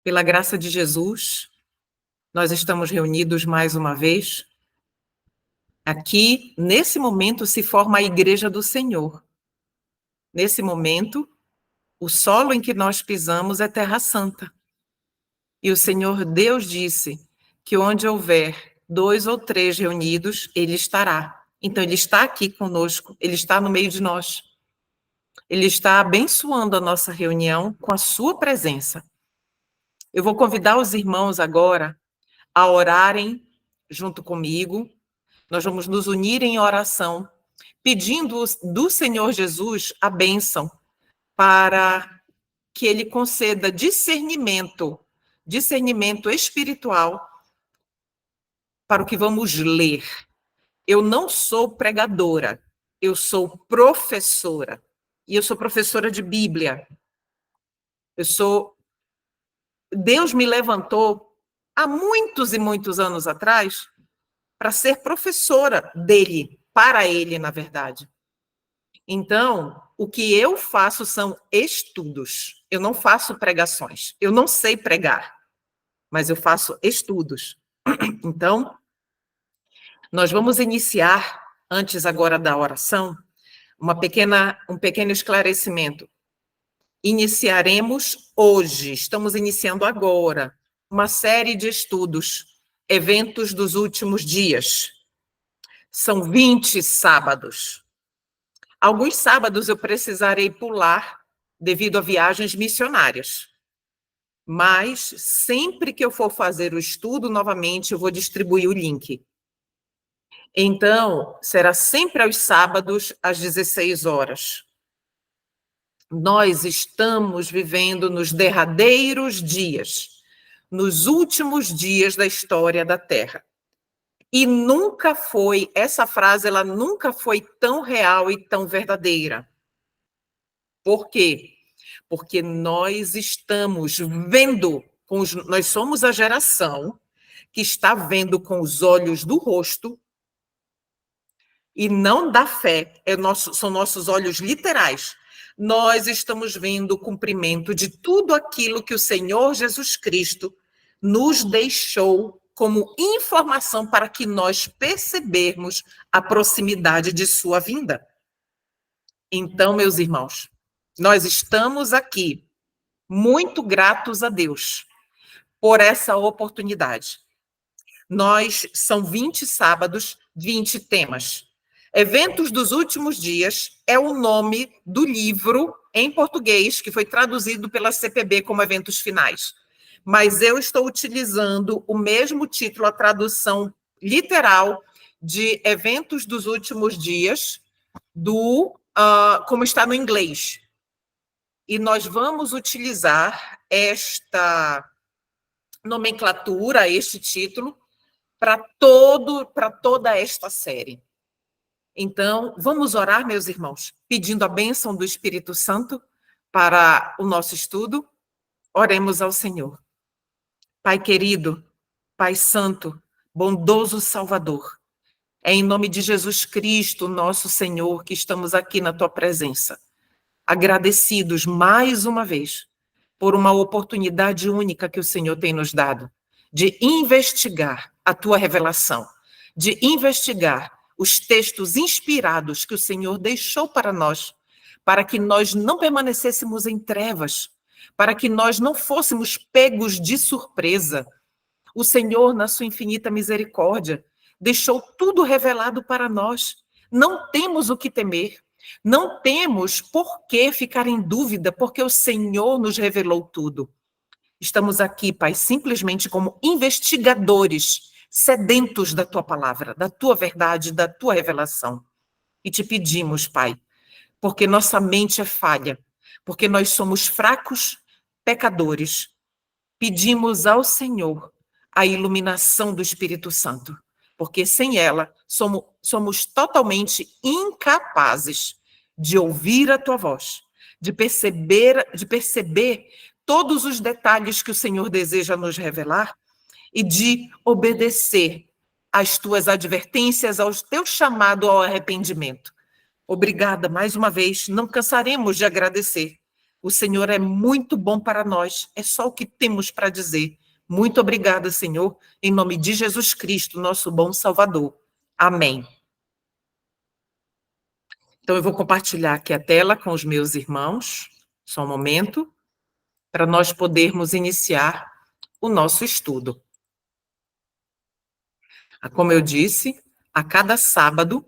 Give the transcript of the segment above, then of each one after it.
Pela graça de Jesus, nós estamos reunidos mais uma vez. Aqui, nesse momento, se forma a Igreja do Senhor. Nesse momento, o solo em que nós pisamos é Terra Santa. E o Senhor Deus disse que onde houver 2 ou 3 reunidos, Ele estará. Então, Ele está aqui conosco, Ele está no meio de nós. Ele está abençoando a nossa reunião com a sua presença. Eu vou convidar os irmãos agora a orarem junto comigo. Nós vamos nos unir em oração, pedindo do Senhor Jesus a bênção para que Ele conceda discernimento espiritual para o que vamos ler. Eu não sou pregadora, eu sou professora. E eu sou professora de Bíblia. Deus me levantou há muitos e muitos anos atrás para ser professora dele, para ele, na verdade. Então, o que eu faço são estudos. Eu não faço pregações. Eu não sei pregar, mas eu faço estudos. Então, nós vamos iniciar, antes agora da oração, um pequeno esclarecimento. Iniciaremos hoje, estamos iniciando agora, uma série de estudos, eventos dos últimos dias. São 20 sábados. Alguns sábados eu precisarei pular devido a viagens missionárias. Mas sempre que eu for fazer o estudo novamente, eu vou distribuir o link. Então, será sempre aos sábados, às 16 horas. Nós estamos vivendo nos derradeiros dias, nos últimos dias da história da Terra. E essa frase, ela nunca foi tão real e tão verdadeira. Por quê? Porque nós estamos vendo, nós somos a geração que está vendo com os olhos do rosto e não da fé, são nossos olhos literais. Nós estamos vendo o cumprimento de tudo aquilo que o Senhor Jesus Cristo nos deixou como informação para que nós percebermos a proximidade de sua vinda. Então, meus irmãos, nós estamos aqui muito gratos a Deus por essa oportunidade. São 20 sábados, 20 temas. Eventos dos últimos dias é o nome do livro em português que foi traduzido pela CPB como Eventos Finais. Mas eu estou utilizando o mesmo título, a tradução literal de Eventos dos Últimos Dias, como está no inglês. E nós vamos utilizar esta nomenclatura, este título, para toda esta série. Então, vamos orar, meus irmãos, pedindo a bênção do Espírito Santo para o nosso estudo. Oremos ao Senhor. Pai querido, Pai santo, bondoso Salvador, é em nome de Jesus Cristo, nosso Senhor, que estamos aqui na tua presença, agradecidos mais uma vez por uma oportunidade única que o Senhor tem nos dado de investigar a tua revelação, de investigar os textos inspirados que o Senhor deixou para que nós não permanecêssemos em trevas, para que nós não fôssemos pegos de surpresa. O Senhor, na sua infinita misericórdia, deixou tudo revelado para nós. Não temos o que temer, não temos por que ficar em dúvida, porque o Senhor nos revelou tudo. Estamos aqui, Pai, simplesmente como investigadores, sedentos da tua palavra, da tua verdade, da tua revelação. E te pedimos, Pai, porque nossa mente é falha, porque nós somos fracos, pecadores, pedimos ao Senhor a iluminação do Espírito Santo, porque sem ela somos totalmente incapazes de ouvir a tua voz, de perceber todos os detalhes que o Senhor deseja nos revelar e de obedecer às tuas advertências, ao teu chamado ao arrependimento. Obrigada mais uma vez, não cansaremos de agradecer, O Senhor é muito bom para nós. É só o que temos para dizer. Muito obrigada, Senhor, em nome de Jesus Cristo, nosso bom Salvador. Amém. Então, eu vou compartilhar aqui a tela com os meus irmãos, só um momento, para nós podermos iniciar o nosso estudo. Como eu disse, a cada sábado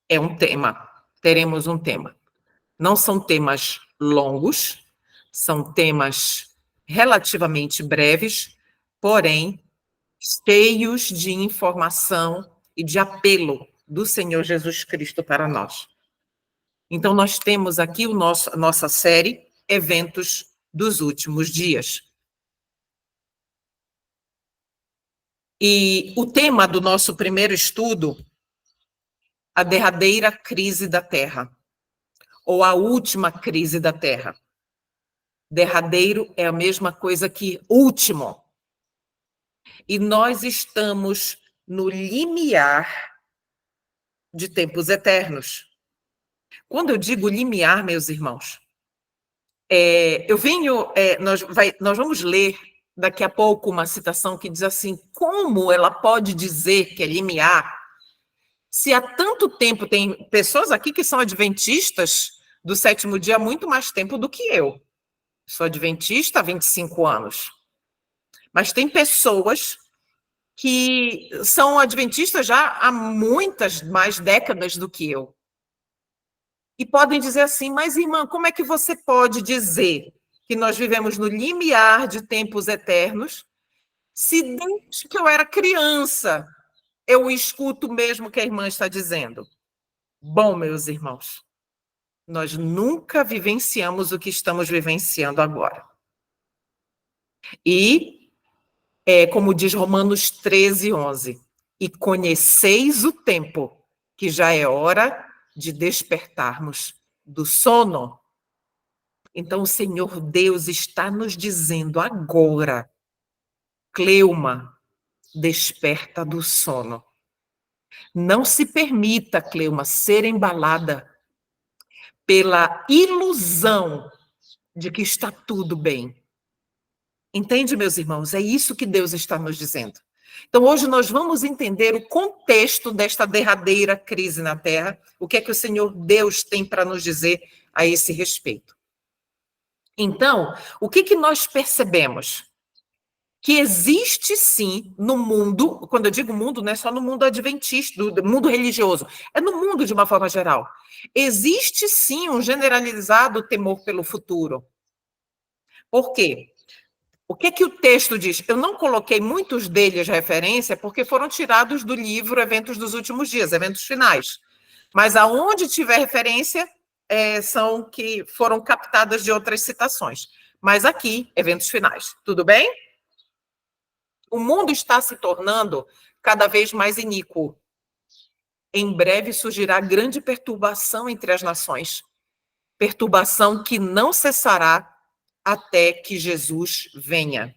é um tema. Teremos um tema. Não são temas longos, são temas relativamente breves, porém cheios de informação e de apelo do Senhor Jesus Cristo para nós. Então, nós temos aqui a nossa série Eventos dos Últimos Dias. E o tema do nosso primeiro estudo, a derradeira crise da Terra, ou a última crise da Terra. Derradeiro é a mesma coisa que último. E nós estamos no limiar de tempos eternos. Quando eu digo limiar, meus irmãos, nós vamos ler daqui a pouco uma citação que diz assim: como ela pode dizer que é limiar, se há tanto tempo tem pessoas aqui que são adventistas do sétimo dia há muito mais tempo do que eu. Sou adventista há 25 anos. Mas tem pessoas que são adventistas já há muitas mais décadas do que eu. E podem dizer assim: mas, irmã, como é que você pode dizer que nós vivemos no limiar de tempos eternos, se desde que eu era criança eu escuto mesmo que a irmã está dizendo? Bom, meus irmãos, nós nunca vivenciamos o que estamos vivenciando agora. E, como diz Romanos 13:11, e conheceis o tempo, que já é hora de despertarmos do sono. Então, o Senhor Deus está nos dizendo agora: Cleuma, desperta do sono. Não se permita, Cleuma, ser embalada pela ilusão de que está tudo bem. Entende, meus irmãos? É isso que Deus está nos dizendo. Então, hoje nós vamos entender o contexto desta derradeira crise na Terra, o que é que o Senhor Deus tem para nos dizer a esse respeito. Então, o que nós percebemos? Que existe sim no mundo, quando eu digo mundo, não é só no mundo adventista, do mundo religioso, é no mundo de uma forma geral. Existe sim um generalizado temor pelo futuro. Por quê? O que o texto diz? Eu não coloquei muitos deles referência porque foram tirados do livro Eventos dos Últimos Dias, Eventos Finais. Mas aonde tiver referência, são que foram captadas de outras citações. Mas aqui, Eventos Finais. Tudo bem? O mundo está se tornando cada vez mais iníquo. Em breve surgirá grande perturbação entre as nações. Perturbação que não cessará até que Jesus venha.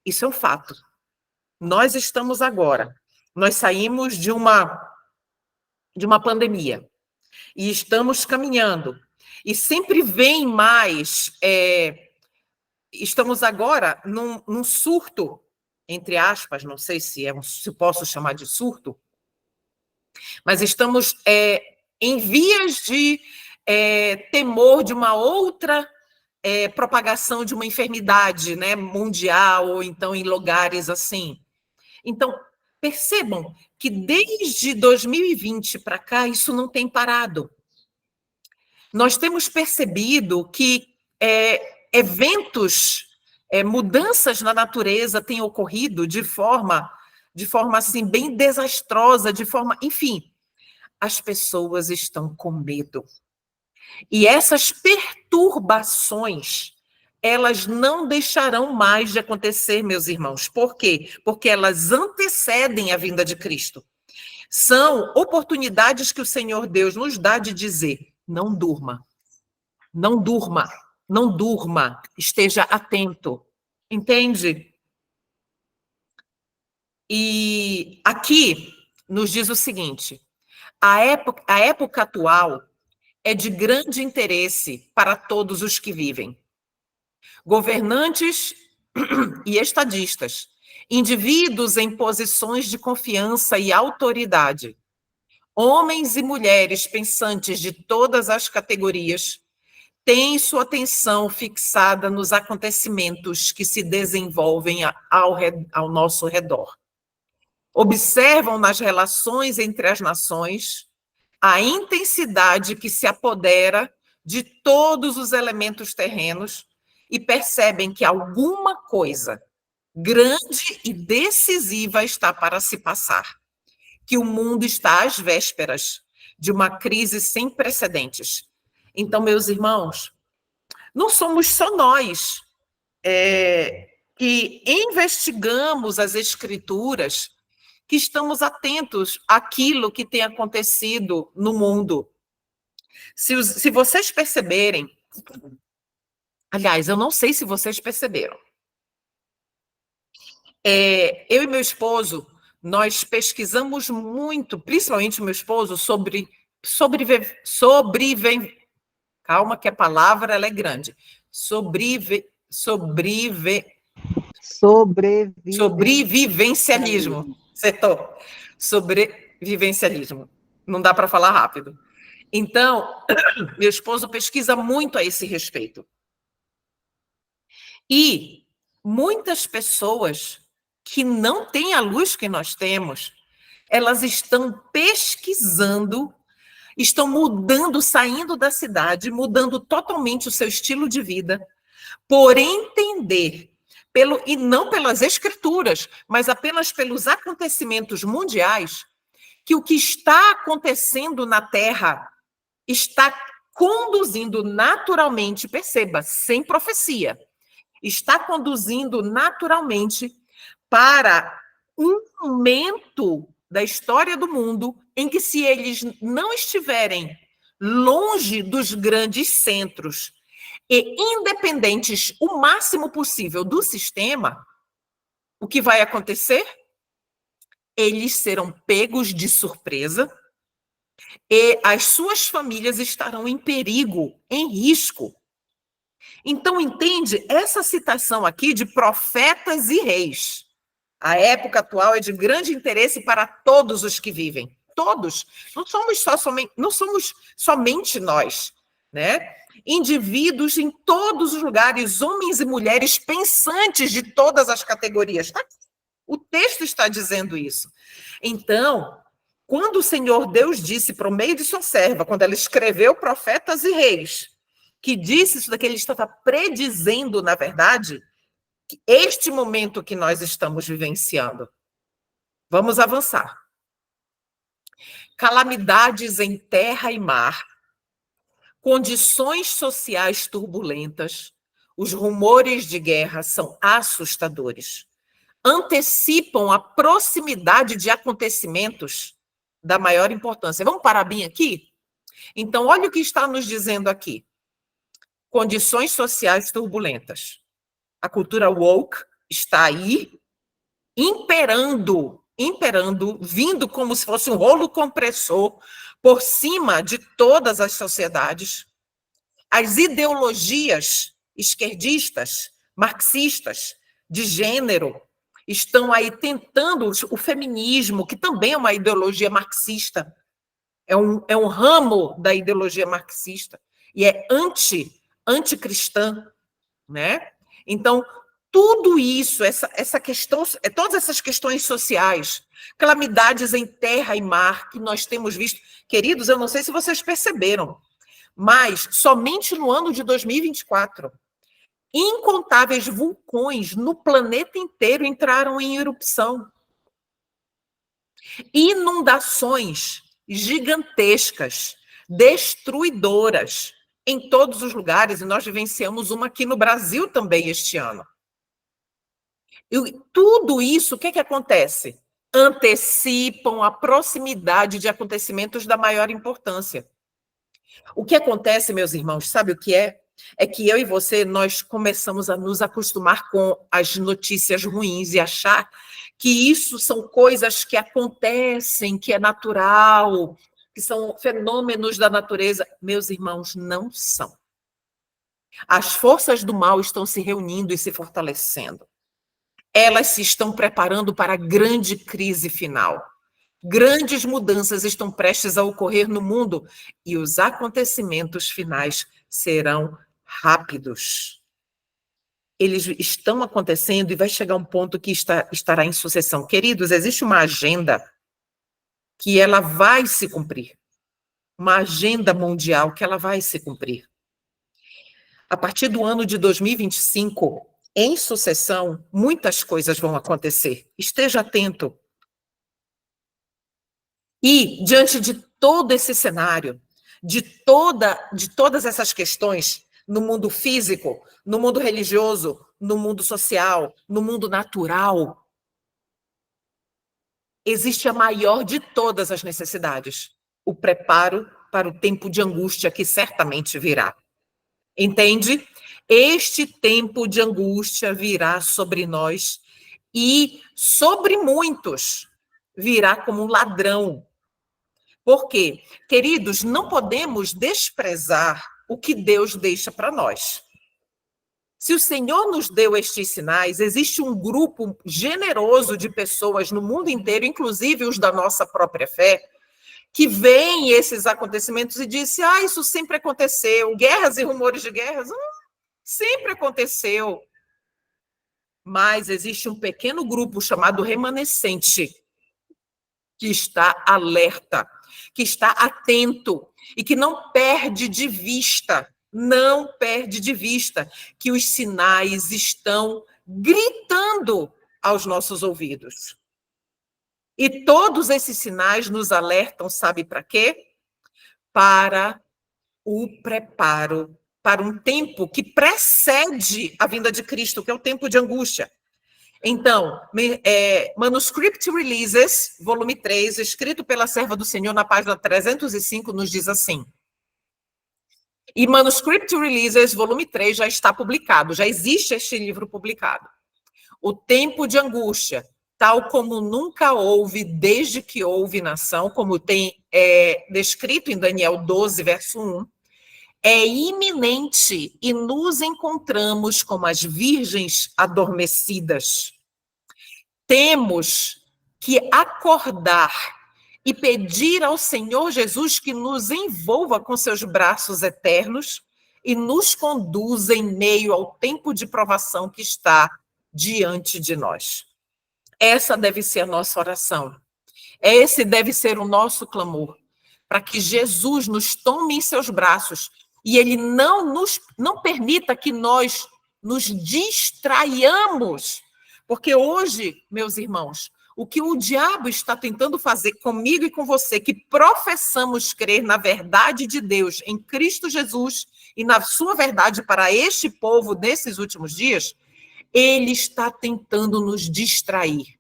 Isso é um fato. Nós estamos agora. Nós saímos de uma pandemia. E estamos caminhando. E sempre vem mais... estamos agora num surto, entre aspas, não sei se posso chamar de surto, mas estamos em vias de temor de uma outra propagação de uma enfermidade, né, mundial, ou então em lugares assim. Então, percebam que desde 2020 para cá, isso não tem parado. Nós temos percebido que eventos, mudanças na natureza têm ocorrido de forma assim, bem desastrosa, enfim, as pessoas estão com medo. E essas perturbações, elas não deixarão mais de acontecer, meus irmãos. Por quê? Porque elas antecedem a vinda de Cristo. São oportunidades que o Senhor Deus nos dá de dizer: não durma, não durma, não durma, esteja atento. Entende? E aqui nos diz o seguinte: a época atual é de grande interesse para todos os que vivem. governantes e estadistas, indivíduos em posições de confiança e autoridade, homens e mulheres pensantes de todas as categorias, têm sua atenção fixada nos acontecimentos que se desenvolvem ao nosso redor. Observam nas relações entre as nações a intensidade que se apodera de todos os elementos terrenos e percebem que alguma coisa grande e decisiva está para se passar, que o mundo está às vésperas de uma crise sem precedentes. Então, meus irmãos, não somos só nós que investigamos as escrituras, que estamos atentos àquilo que tem acontecido no mundo. Se vocês perceberem, aliás, eu não sei se vocês perceberam, eu e meu esposo, nós pesquisamos muito, principalmente meu esposo, sobre calma que a palavra ela é grande. Sobrevivencialismo. Acertou. Sobrevivencialismo. Não dá para falar rápido. Então, meu esposo pesquisa muito a esse respeito. E muitas pessoas que não têm a luz que nós temos, elas estão pesquisando, estão mudando, saindo da cidade, mudando totalmente o seu estilo de vida, por entender, e não pelas escrituras, mas apenas pelos acontecimentos mundiais, que o que está acontecendo na Terra está conduzindo naturalmente, perceba, sem profecia, está conduzindo naturalmente para um momento da história do mundo em que, se eles não estiverem longe dos grandes centros e independentes o máximo possível do sistema, o que vai acontecer? Eles serão pegos de surpresa e as suas famílias estarão em perigo, em risco. Então, entende? Essa citação aqui de profetas e reis, a época atual é de grande interesse para todos os que vivem. Todos. Não somos somente nós, né? Indivíduos em todos os lugares, homens e mulheres pensantes de todas as categorias. Tá? O texto está dizendo isso. Então, quando o Senhor Deus disse por meio de sua serva, quando ela escreveu Profetas e Reis, que disse isso daqui, ele estava predizendo, na verdade, este momento que nós estamos vivenciando. Vamos avançar. Calamidades em terra e mar, condições sociais turbulentas, os rumores de guerra são assustadores. Antecipam a proximidade de acontecimentos da maior importância. Vamos parar bem aqui? Então, olha o que está nos dizendo aqui. Condições sociais turbulentas. A cultura woke está aí, imperando, vindo como se fosse um rolo compressor por cima de todas as sociedades. As ideologias esquerdistas, marxistas, de gênero, estão aí tentando, o feminismo, que também é uma ideologia marxista, é um ramo da ideologia marxista, e é anticristã, né? Então, tudo isso, essa questão, todas essas questões sociais, calamidades em terra e mar que nós temos visto, queridos, eu não sei se vocês perceberam, mas somente no ano de 2024, incontáveis vulcões no planeta inteiro entraram em erupção. Inundações gigantescas, destruidoras, em todos os lugares, e nós vivenciamos uma aqui no Brasil também este ano. E tudo isso, o que acontece? Antecipam a proximidade de acontecimentos da maior importância. O que acontece, meus irmãos, sabe o que é? É que eu e você, nós começamos a nos acostumar com as notícias ruins e achar que isso são coisas que acontecem, que é natural, que são fenômenos da natureza. Meus irmãos, não são. As forças do mal estão se reunindo e se fortalecendo. Elas se estão preparando para a grande crise final. Grandes mudanças estão prestes a ocorrer no mundo e os acontecimentos finais serão rápidos. Eles estão acontecendo e vai chegar um ponto que estará em sucessão. Queridos, existe uma agenda que ela vai se cumprir. Uma agenda mundial que ela vai se cumprir. A partir do ano de 2025, em sucessão, muitas coisas vão acontecer. Esteja atento. E, diante de todo esse cenário, de todas essas questões, no mundo físico, no mundo religioso, no mundo social, no mundo natural, existe a maior de todas as necessidades, o preparo para o tempo de angústia que certamente virá. Entende? Este tempo de angústia virá sobre nós e sobre muitos virá como um ladrão. Por quê? Queridos, não podemos desprezar o que Deus deixa para nós. Se o Senhor nos deu estes sinais, existe um grupo generoso de pessoas no mundo inteiro, inclusive os da nossa própria fé, que veem esses acontecimentos e dizem, isso sempre aconteceu, guerras e rumores de guerras, sempre aconteceu. Mas existe um pequeno grupo chamado remanescente, que está alerta, que está atento e que não perde de vista que os sinais estão gritando aos nossos ouvidos. E todos esses sinais nos alertam, sabe para quê? Para o preparo, para um tempo que precede a vinda de Cristo, que é o tempo de angústia. Então, Manuscript Releases, volume 3, escrito pela serva do Senhor na página 305, nos diz assim. E Manuscript Releases, volume 3, já está publicado, já existe este livro publicado. O tempo de angústia, tal como nunca houve desde que houve nação, como tem descrito em Daniel 12, verso 1, é iminente e nos encontramos como as virgens adormecidas. Temos que acordar e pedir ao Senhor Jesus que nos envolva com seus braços eternos e nos conduza em meio ao tempo de provação que está diante de nós. Essa deve ser a nossa oração. Esse deve ser o nosso clamor, para que Jesus nos tome em seus braços e ele não permita que nós nos distraiamos. Porque hoje, meus irmãos, o que o diabo está tentando fazer comigo e com você, que professamos crer na verdade de Deus em Cristo Jesus e na sua verdade para este povo nesses últimos dias, ele está tentando nos distrair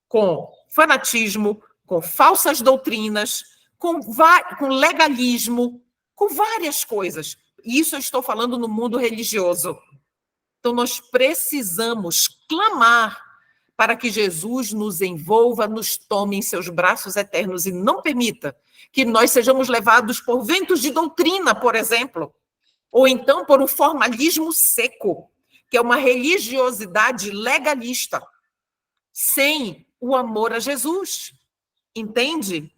com fanatismo, com falsas doutrinas, com legalismo, com várias coisas. E isso eu estou falando no mundo religioso. Então, nós precisamos clamar para que Jesus nos envolva, nos tome em seus braços eternos e não permita que nós sejamos levados por ventos de doutrina, por exemplo, ou então por um formalismo seco, que é uma religiosidade legalista, sem o amor a Jesus. Entende?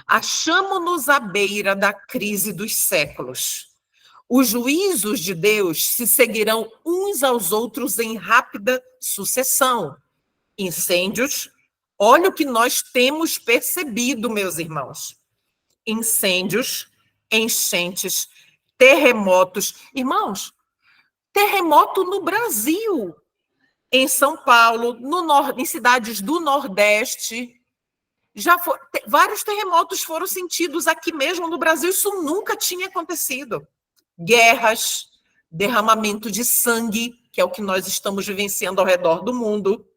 Achamo-nos à beira da crise dos séculos. Os juízos de Deus se seguirão uns aos outros em rápida sucessão. Incêndios, olha o que nós temos percebido, meus irmãos. Incêndios, enchentes, terremotos. Irmãos, terremoto no Brasil, em São Paulo, em cidades do Nordeste. Vários terremotos foram sentidos aqui mesmo no Brasil. Isso nunca tinha acontecido. Guerras, derramamento de sangue, que é o que nós estamos vivenciando ao redor do mundo.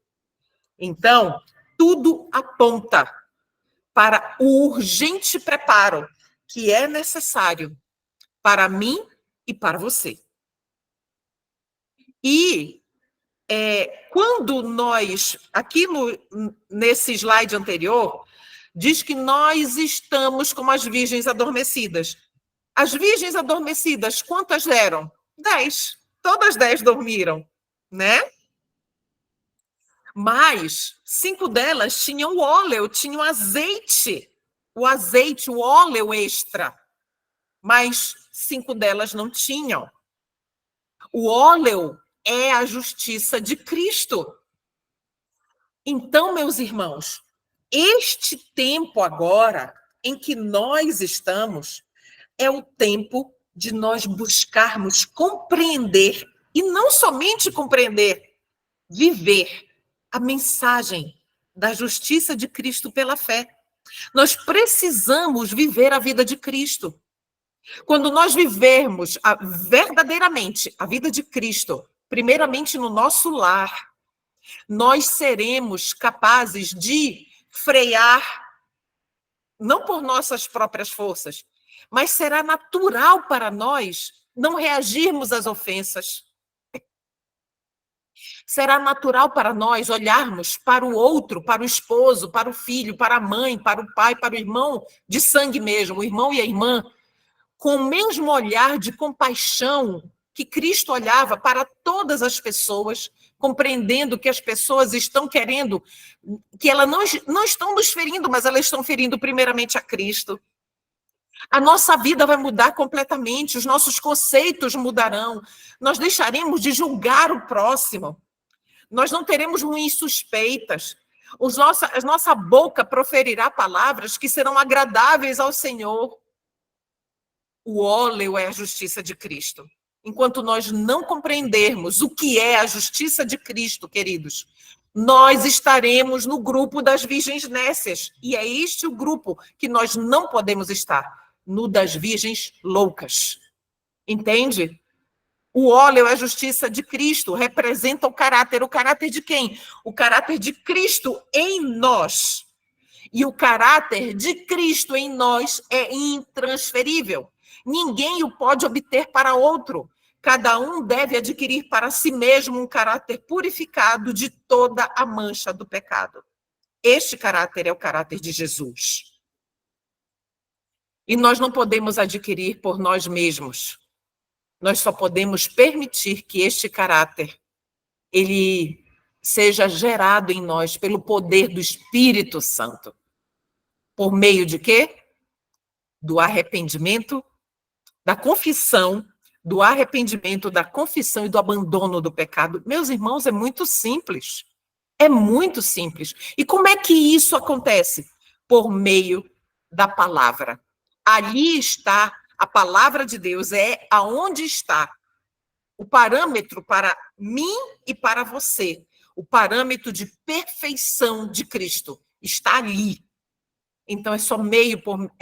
Então, tudo aponta para o urgente preparo que é necessário para mim e para você. E quando nós, aqui nesse slide anterior, diz que nós estamos como as virgens adormecidas. As virgens adormecidas, quantas eram? 10. Todas 10 dormiram, né? Mas 5 delas tinham óleo, tinham azeite. O azeite, o óleo extra. Mas 5 delas não tinham. O óleo é a justiça de Cristo. Então, meus irmãos, este tempo agora em que nós estamos é o tempo de nós buscarmos compreender, e não somente compreender, viver a mensagem da justiça de Cristo pela fé. Nós precisamos viver a vida de Cristo. Quando nós vivermos verdadeiramente a vida de Cristo, primeiramente no nosso lar, nós seremos capazes de frear, não por nossas próprias forças, mas será natural para nós não reagirmos às ofensas. Será natural para nós olharmos para o outro, para o esposo, para o filho, para a mãe, para o pai, para o irmão de sangue mesmo, o irmão e a irmã, com o mesmo olhar de compaixão que Cristo olhava para todas as pessoas, compreendendo que as pessoas estão querendo, que elas não estão nos ferindo, mas elas estão ferindo primeiramente a Cristo. A nossa vida vai mudar completamente, os nossos conceitos mudarão, nós deixaremos de julgar o próximo, nós não teremos ruins suspeitas, a nossa boca proferirá palavras que serão agradáveis ao Senhor. O óleo é a justiça de Cristo. Enquanto nós não compreendermos o que é a justiça de Cristo, queridos, nós estaremos no grupo das virgens nécias. E é este o grupo que nós não podemos estar, no das virgens loucas. Entende? O óleo é a justiça de Cristo, representa o caráter. O caráter de quem? O caráter de Cristo em nós. E o caráter de Cristo em nós é intransferível. Ninguém o pode obter para outro. Cada um deve adquirir para si mesmo um caráter purificado de toda a mancha do pecado. Este caráter é o caráter de Jesus. E nós não podemos adquirir por nós mesmos. Nós só podemos permitir que este caráter ele seja gerado em nós pelo poder do Espírito Santo. Por meio de quê? Do arrependimento, da confissão, do arrependimento, da confissão e do abandono do pecado. Meus irmãos, é muito simples. É muito simples. E como é que isso acontece? Por meio da palavra. Ali está a palavra de Deus, é aonde está o parâmetro para mim e para você. O parâmetro de perfeição de Cristo está ali. Então, é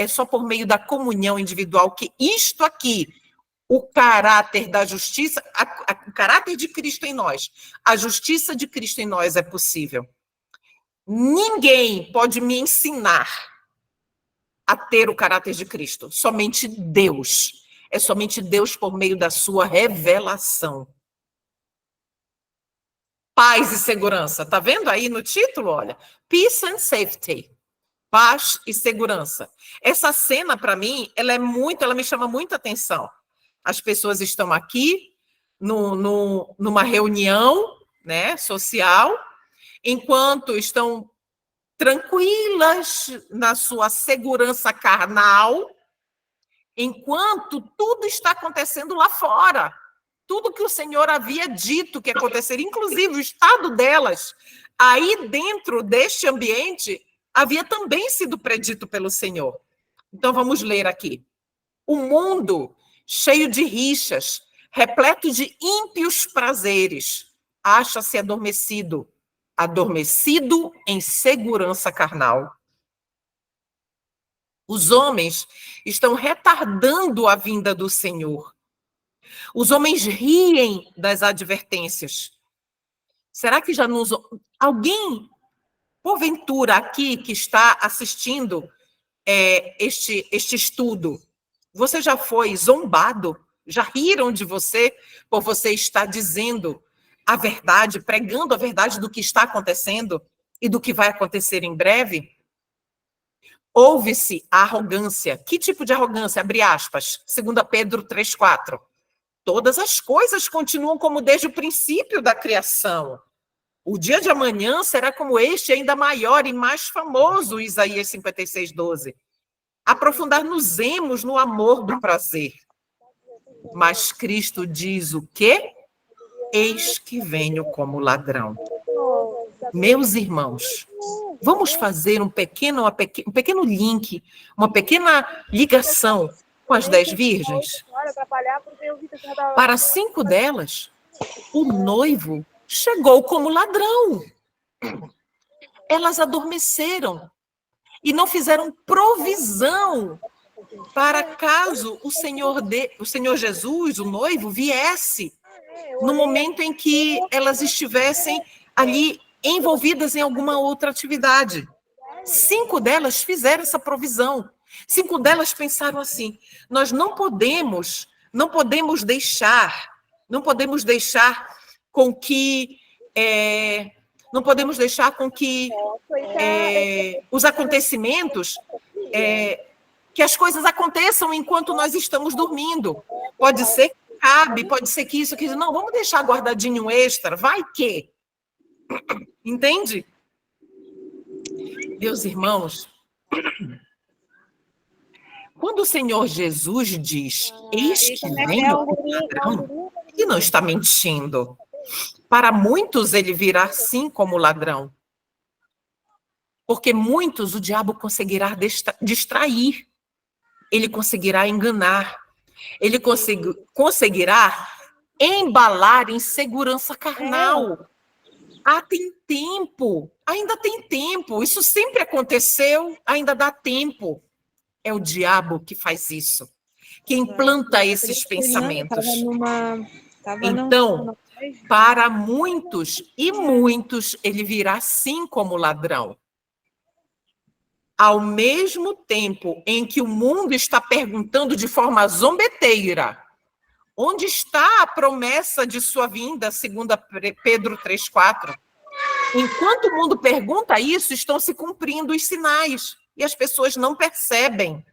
só por meio da comunhão individual que isto aqui, o caráter da justiça, o caráter de Cristo em nós, a justiça de Cristo em nós é possível. Ninguém pode me ensinar a ter o caráter de Cristo, somente Deus. É somente Deus por meio da sua revelação. Paz e segurança. Tá vendo aí no título? Olha, Peace and Safety. Paz e segurança. Essa cena, para mim, ela me chama muita atenção. As pessoas estão aqui numa reunião, né, social, enquanto estão tranquilas na sua segurança carnal, enquanto tudo está acontecendo lá fora. Tudo que o Senhor havia dito que aconteceria, inclusive o estado delas, aí dentro deste ambiente, havia também sido predito pelo Senhor. Então, vamos ler aqui. O mundo, cheio de rixas, repleto de ímpios prazeres, acha-se adormecido em segurança carnal. Os homens estão retardando a vinda do Senhor. Os homens riem das advertências. Será que já nos... Alguém, porventura, aqui que está assistindo este estudo, você já foi zombado? Já riram de você por você estar dizendo a verdade, pregando a verdade do que está acontecendo e do que vai acontecer em breve? Houve-se a arrogância. Que tipo de arrogância? Abre aspas. 2 Pedro 3,4. Todas as coisas continuam como desde o princípio da criação. O dia de amanhã será como este, ainda maior e mais famoso, Isaías 56:12. Aprofundar-nos-emos no amor do prazer. Mas Cristo diz o quê? Eis que venho como ladrão. Meus irmãos, vamos fazer um pequeno link, uma pequena ligação com as 10 virgens. Para 5 delas, o noivo chegou como ladrão. Elas adormeceram e não fizeram provisão para caso o Senhor Jesus, o noivo, viesse no momento em que elas estivessem ali envolvidas em alguma outra atividade. 5 delas fizeram essa provisão. 5 delas pensaram assim: nós não podemos deixar com que os acontecimentos, que as coisas aconteçam enquanto nós estamos dormindo. Pode ser que cabe, pode ser que isso, que não, vamos deixar guardadinho um extra, vai que. Entende? Meus irmãos, quando o Senhor Jesus diz, eis que venho como ladrão, ele não está mentindo. Para muitos ele virá sim como ladrão. Porque muitos o diabo conseguirá distrair. Ele conseguirá enganar. Ele conseguirá embalar em segurança carnal. Tem tempo. Ainda tem tempo. Isso sempre aconteceu, ainda dá tempo. É o diabo que faz isso, que implanta esses pensamentos. Então, para muitos e muitos, ele virá sim como ladrão. Ao mesmo tempo em que o mundo está perguntando de forma zombeteira, onde está a promessa de sua vinda, segundo Pedro 3,4? Enquanto o mundo pergunta isso, estão se cumprindo os sinais. E as pessoas não percebem.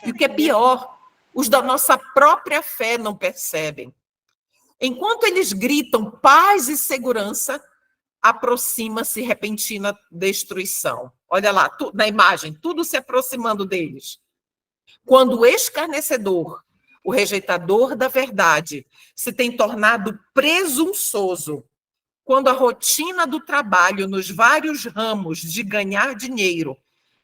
E o que é pior, os da nossa própria fé não percebem. Enquanto eles gritam paz e segurança, aproxima-se repentina destruição. Olha lá, na imagem, tudo se aproximando deles. Quando o escarnecedor, o rejeitador da verdade, se tem tornado presunçoso, quando a rotina do trabalho nos vários ramos de ganhar dinheiro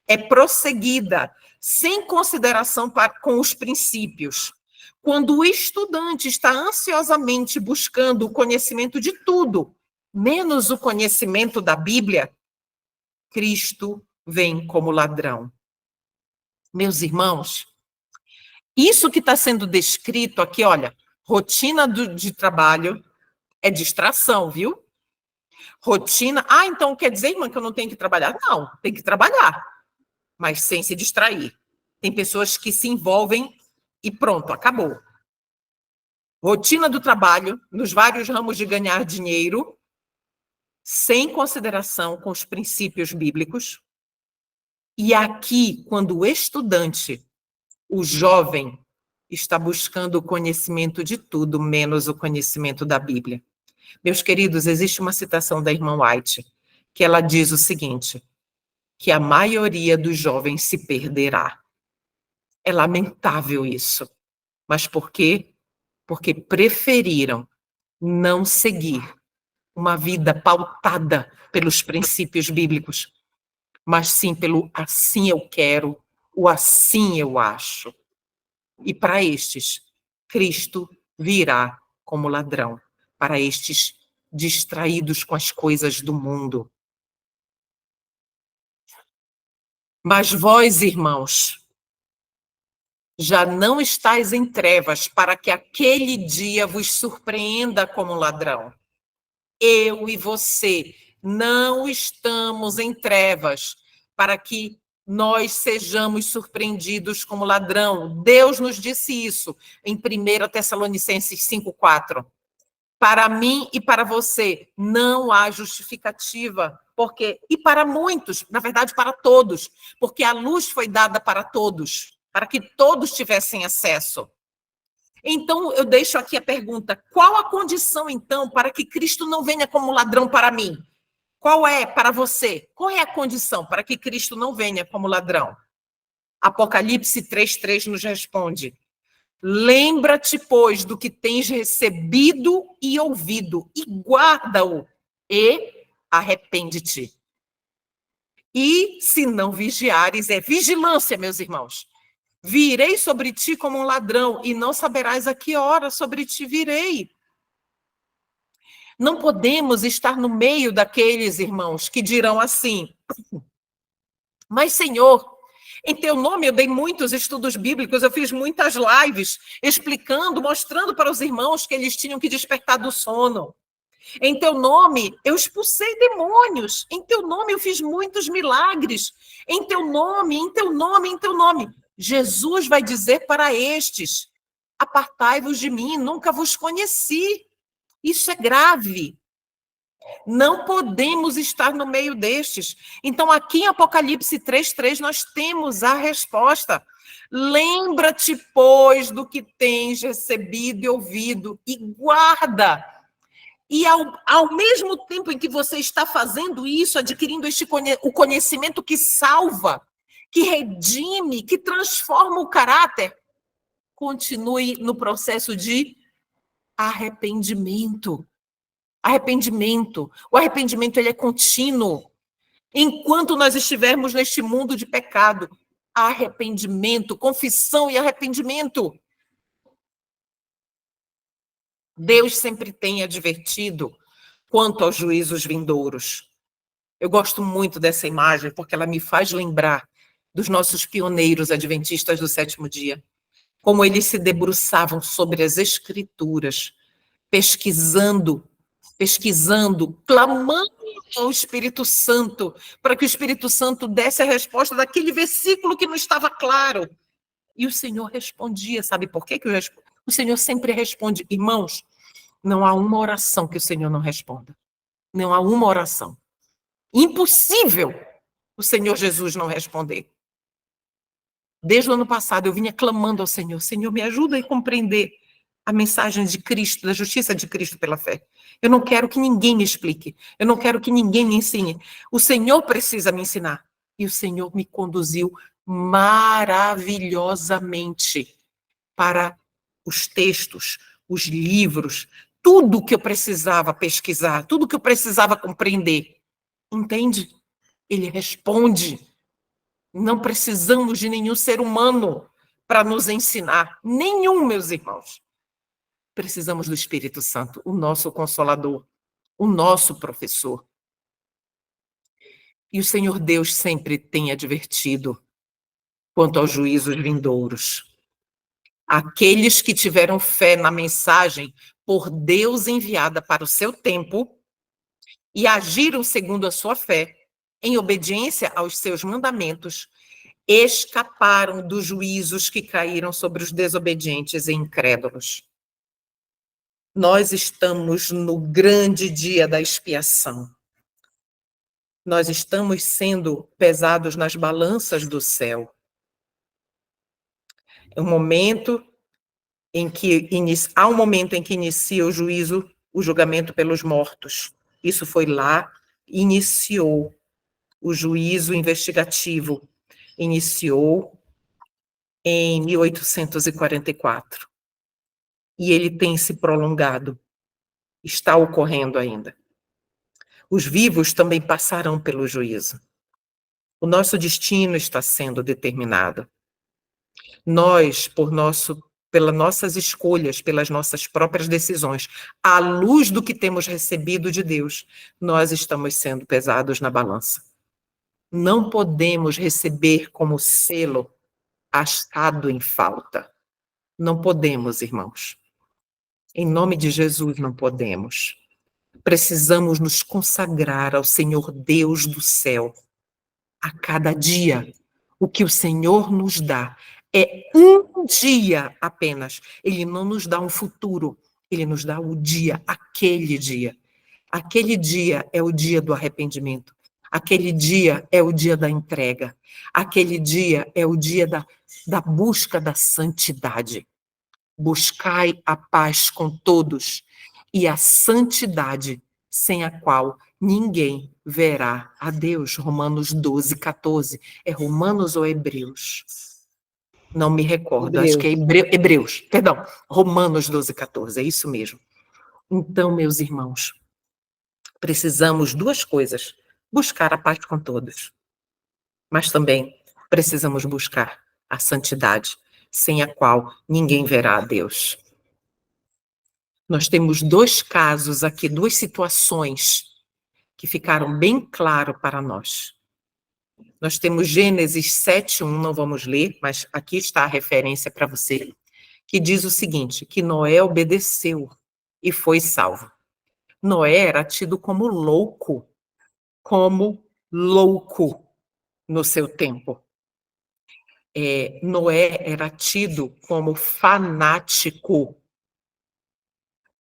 é prosseguida sem consideração com os princípios, quando o estudante está ansiosamente buscando o conhecimento de tudo, menos o conhecimento da Bíblia, Cristo vem como ladrão. Meus irmãos, isso que está sendo descrito aqui, olha, rotina de trabalho é distração, viu? Rotina, então quer dizer, irmã, que eu não tenho que trabalhar? Não, tem que trabalhar, mas sem se distrair. Tem pessoas que se envolvem e pronto, acabou. Rotina do trabalho, nos vários ramos de ganhar dinheiro, sem consideração com os princípios bíblicos. E aqui, quando o estudante, o jovem, está buscando o conhecimento de tudo, menos o conhecimento da Bíblia. Meus queridos, existe uma citação da irmã White, que ela diz o seguinte, que a maioria dos jovens se perderá. É lamentável isso. Mas por quê? Porque preferiram não seguir uma vida pautada pelos princípios bíblicos, mas sim pelo assim eu quero, o assim eu acho. E para estes, Cristo virá como ladrão, para estes distraídos com as coisas do mundo. Mas vós, irmãos, já não estáis em trevas para que aquele dia vos surpreenda como ladrão. Eu e você não estamos em trevas para que nós sejamos surpreendidos como ladrão. Deus nos disse isso em 1 Tessalonicenses 5,4. Para mim e para você, não há justificativa, porque e para muitos, na verdade, para todos, porque a luz foi dada para todos, para que todos tivessem acesso. Então, eu deixo aqui a pergunta: qual a condição, então, para que Cristo não venha como ladrão para mim? Qual é para você? Qual é a condição para que Cristo não venha como ladrão? Apocalipse 3:3 nos responde: lembra-te, pois, do que tens recebido e ouvido, e guarda-o, e arrepende-te. E se não vigiares, é vigilância, meus irmãos. Virei sobre ti como um ladrão, e não saberás a que hora sobre ti virei. Não podemos estar no meio daqueles irmãos que dirão assim: mas, Senhor, em teu nome eu dei muitos estudos bíblicos, eu fiz muitas lives explicando, mostrando para os irmãos que eles tinham que despertar do sono. Em teu nome eu expulsei demônios, em teu nome eu fiz muitos milagres, em teu nome, em teu nome, em teu nome. Jesus vai dizer para estes: apartai-vos de mim, nunca vos conheci. Isso é grave. Não podemos estar no meio destes. Então, aqui em Apocalipse 3:3, nós temos a resposta. Lembra-te, pois, do que tens recebido e ouvido, e guarda. E ao mesmo tempo em que você está fazendo isso, adquirindo o conhecimento que salva, que redime, que transforma o caráter, continue no processo de arrependimento. Arrependimento. O arrependimento, ele é contínuo. Enquanto nós estivermos neste mundo de pecado, arrependimento, confissão e arrependimento. Deus sempre tem advertido quanto aos juízos vindouros. Eu gosto muito dessa imagem porque ela me faz lembrar dos nossos pioneiros adventistas do sétimo dia, como eles se debruçavam sobre as Escrituras, pesquisando, clamando ao Espírito Santo, para que o Espírito Santo desse a resposta daquele versículo que não estava claro. E o Senhor respondia. Sabe por quê que o Senhor sempre responde? Irmãos, não há uma oração que o Senhor não responda. Não há uma oração. Impossível o Senhor Jesus não responder. Desde o ano passado eu vinha clamando ao Senhor: Senhor, me ajuda a compreender a mensagem de Cristo, da justiça de Cristo pela fé. Eu não quero que ninguém me explique. Eu não quero que ninguém me ensine. O Senhor precisa me ensinar. E o Senhor me conduziu maravilhosamente para os textos, os livros, tudo que eu precisava pesquisar, tudo que eu precisava compreender. Entende? Ele responde. Não precisamos de nenhum ser humano para nos ensinar. Nenhum, meus irmãos. Precisamos do Espírito Santo, o nosso Consolador, o nosso professor. E o Senhor Deus sempre tem advertido quanto aos juízos vindouros. Aqueles que tiveram fé na mensagem por Deus enviada para o seu tempo e agiram segundo a sua fé, em obediência aos seus mandamentos, escaparam dos juízos que caíram sobre os desobedientes e incrédulos. Nós estamos no grande dia da expiação. Nós estamos sendo pesados nas balanças do céu. É um momento em que há um momento em que inicia o juízo, o julgamento pelos mortos. Isso foi lá, iniciou o juízo investigativo. Iniciou em 1844. E ele tem se prolongado. Está ocorrendo ainda. Os vivos também passarão pelo juízo. O nosso destino está sendo determinado. Nós, pelas nossas escolhas, pelas nossas próprias decisões, à luz do que temos recebido de Deus, nós estamos sendo pesados na balança. Não podemos receber como selo achado em falta. Não podemos, irmãos. Em nome de Jesus, não podemos. Precisamos nos consagrar ao Senhor Deus do céu. A cada dia, o que o Senhor nos dá é um dia apenas. Ele não nos dá um futuro. Ele nos dá o dia, aquele dia. Aquele dia é o dia do arrependimento. Aquele dia é o dia da entrega. Aquele dia é o dia da busca da santidade. Buscai a paz com todos e a santidade, sem a qual ninguém verá a Deus. Romanos 12, 14. É Romanos ou Hebreus? Não me recordo, acho que é Hebreus. Perdão, Romanos 12, 14, é isso mesmo. Então, meus irmãos, precisamos duas coisas: buscar a paz com todos, mas também precisamos buscar a santidade, sem a qual ninguém verá a Deus. Nós temos dois casos aqui, duas situações que ficaram bem claro para nós. Nós temos Gênesis 7:1, não vamos ler, mas aqui está a referência para você, que diz o seguinte, que Noé obedeceu e foi salvo. Noé era tido como louco no seu tempo. Noé era tido como fanático.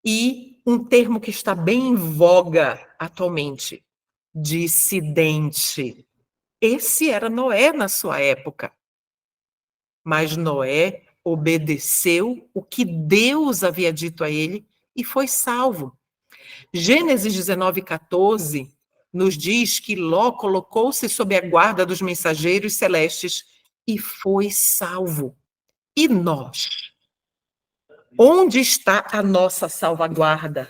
E um termo que está bem em voga atualmente, dissidente. Esse era Noé na sua época. Mas Noé obedeceu o que Deus havia dito a ele e foi salvo. Gênesis 19, 14 nos diz que Ló colocou-se sob a guarda dos mensageiros celestes e foi salvo. E nós? Onde está a nossa salvaguarda?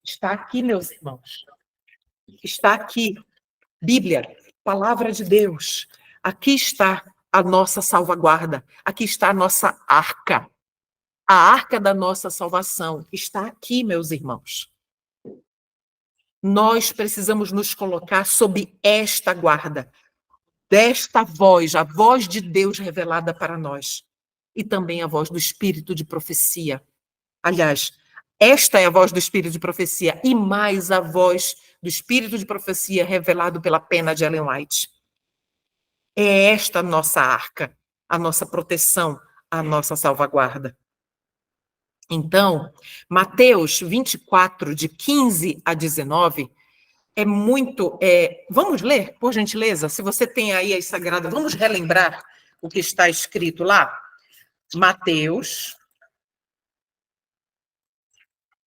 Está aqui, meus irmãos. Está aqui. Bíblia, palavra de Deus. Aqui está a nossa salvaguarda. Aqui está a nossa arca. A arca da nossa salvação está aqui, meus irmãos. Nós precisamos nos colocar sob esta guarda, desta voz, a voz de Deus revelada para nós, e também a voz do Espírito de profecia. Aliás, esta é a voz do Espírito de profecia, e mais a voz do Espírito de profecia revelado pela pena de Ellen White. É esta a nossa arca, a nossa proteção, a nossa salvaguarda. Então, Mateus 24, de 15 a 19, é muito... vamos ler, por gentileza? Se você tem aí as sagradas, vamos relembrar o que está escrito lá? Mateus,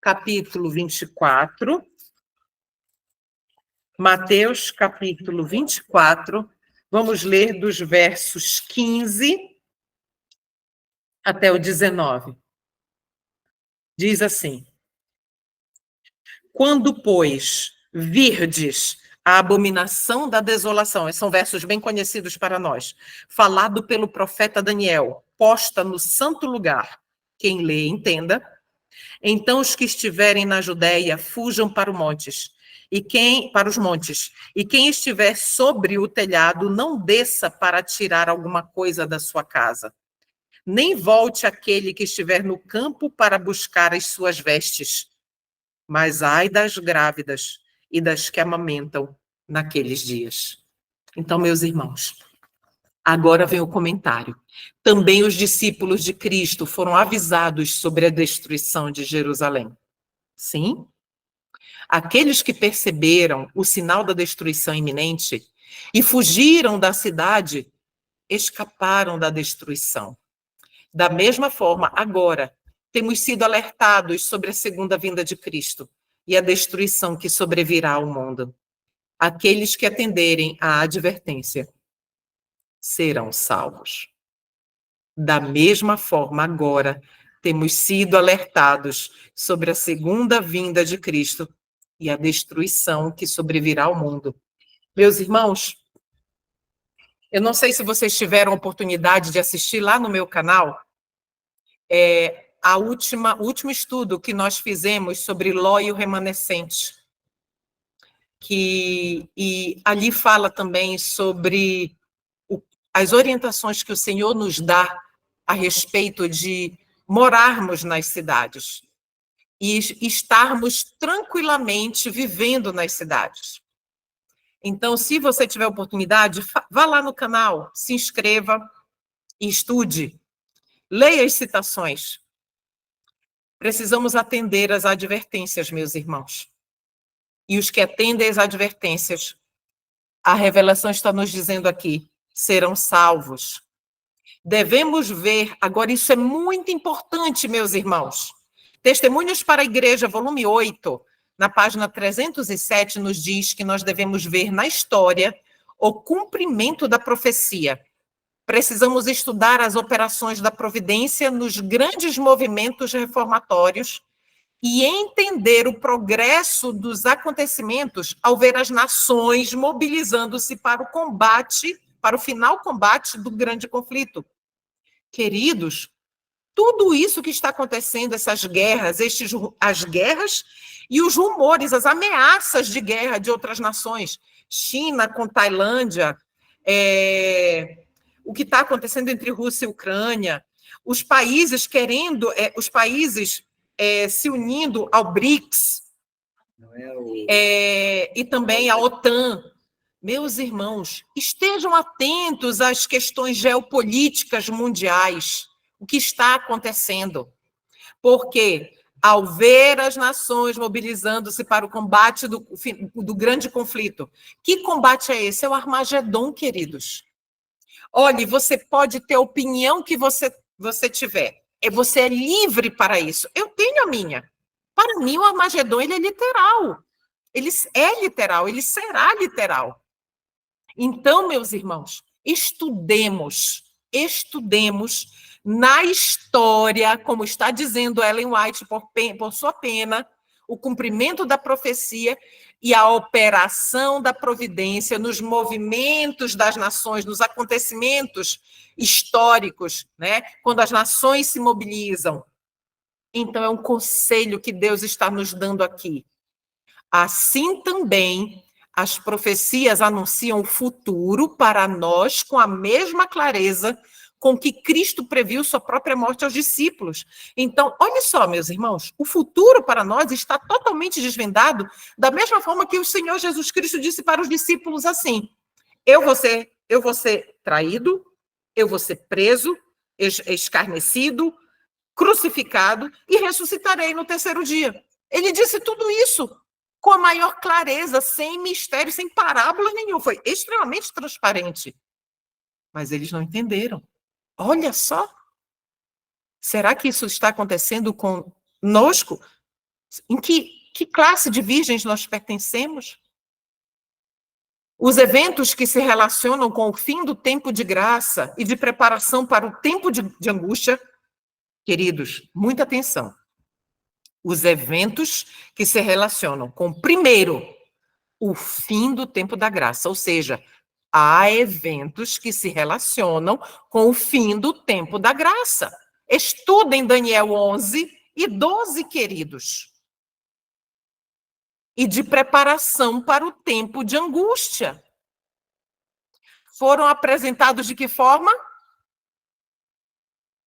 capítulo 24. Mateus, capítulo 24. Vamos ler dos versos 15 até o 19. Diz assim: quando, pois, virdes a abominação da desolação, esses são versos bem conhecidos para nós, falado pelo profeta Daniel, posta no santo lugar, quem lê, entenda. Então os que estiverem na Judéia fujam para os montes, e quem estiver sobre o telhado não desça para tirar alguma coisa da sua casa. Nem volte aquele que estiver no campo para buscar as suas vestes. Mas ai das grávidas e das que amamentam naqueles dias. Então, meus irmãos, agora vem o comentário. Também os discípulos de Cristo foram avisados sobre a destruição de Jerusalém. Sim? Aqueles que perceberam o sinal da destruição iminente e fugiram da cidade, escaparam da destruição. Da mesma forma, agora, temos sido alertados sobre a segunda vinda de Cristo e a destruição que sobrevirá ao mundo. Aqueles que atenderem à advertência serão salvos. Da mesma forma, agora, temos sido alertados sobre a segunda vinda de Cristo e a destruição que sobrevirá ao mundo. Meus irmãos, eu não sei se vocês tiveram a oportunidade de assistir lá no meu canal, o último estudo que nós fizemos sobre Ló e o remanescente, e ali fala também sobre as orientações que o Senhor nos dá a respeito de morarmos nas cidades e estarmos tranquilamente vivendo nas cidades. Então, se você tiver oportunidade, vá lá no canal, se inscreva e estude. Leia as citações. Precisamos atender às advertências, meus irmãos. E os que atendem às advertências, a revelação está nos dizendo aqui, serão salvos. Devemos ver, agora isso é muito importante, meus irmãos. Testemunhos para a Igreja, volume 8, na página 307, nos diz que nós devemos ver na história o cumprimento da profecia. Precisamos estudar as operações da providência nos grandes movimentos reformatórios e entender o progresso dos acontecimentos ao ver as nações mobilizando-se para o combate, para o final combate do grande conflito. Queridos, tudo isso que está acontecendo, essas guerras, as guerras e os rumores, as ameaças de guerra de outras nações, China com Tailândia, o que está acontecendo entre Rússia e Ucrânia, os países se unindo ao BRICS, e também à OTAN. Meus irmãos, estejam atentos às questões geopolíticas mundiais, o que está acontecendo. Porque, ao ver as nações mobilizando-se para o combate do grande conflito, que combate é esse? É o Armagedon, queridos. Olhe, você pode ter a opinião que você tiver. Você é livre para isso. Eu tenho a minha. Para mim, o Armagedon ele é literal. Ele é literal, ele será literal. Então, meus irmãos, estudemos na história, como está dizendo Ellen White por sua pena, o cumprimento da profecia e a operação da providência nos movimentos das nações, nos acontecimentos históricos, né? Quando as nações se mobilizam. Então, é um conselho que Deus está nos dando aqui. Assim também, as profecias anunciam o futuro para nós com a mesma clareza com que Cristo previu sua própria morte aos discípulos. Então, olha só, meus irmãos, o futuro para nós está totalmente desvendado, da mesma forma que o Senhor Jesus Cristo disse para os discípulos assim: eu vou ser traído, eu vou ser preso, escarnecido, crucificado e ressuscitarei no terceiro dia. Ele disse tudo isso com a maior clareza, sem mistério, sem parábola nenhuma. Foi extremamente transparente. Mas eles não entenderam. Olha só. Será que isso está acontecendo conosco? Em que classe de virgens nós pertencemos? Os eventos que se relacionam com o fim do tempo de graça e de preparação para o tempo de angústia, queridos, muita atenção. Os eventos que se relacionam com, primeiro, o fim do tempo da graça, ou seja, há eventos que se relacionam com o fim do tempo da graça. Estudem Daniel 11 e 12, queridos. E de preparação para o tempo de angústia. Foram apresentados de que forma?